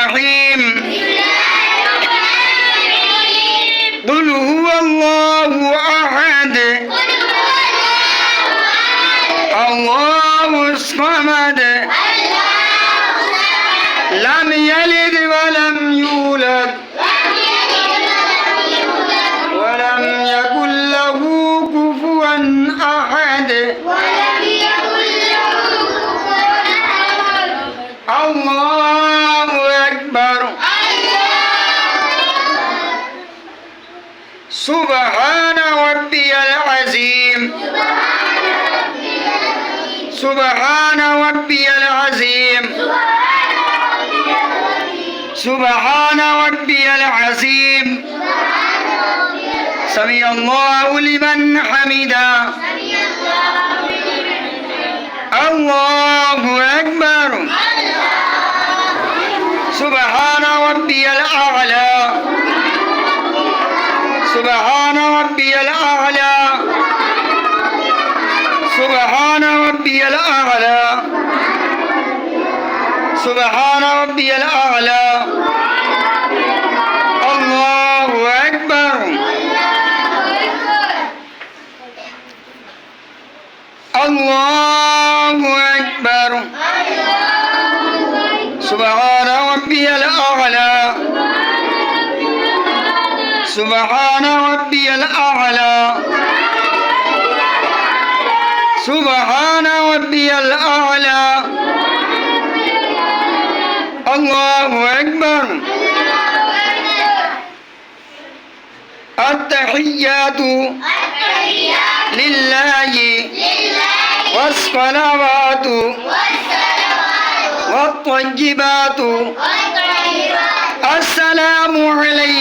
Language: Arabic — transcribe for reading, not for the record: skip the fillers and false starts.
الرحيم قل هو الله أحد الله الصمد لم يلد ولم يولد ولم يكن له كفوا أحد الله أكبر سبحان ربي العظيم سبحان ربي العظيم سبحان ربي العظيم سمع الله لمن حمده الله أكبر سبحان ربي الأعلى سبحان ربي الأعلى سبحان ربي الأعلى سبحان ربي الأعلى الله أكبر الله أكبر سبحان ربي الأعلى سبحان ربي الأعلى سبحان ربي الأعلى الله أكبر التحيات لله والصلوات والطيبات السلام عليكم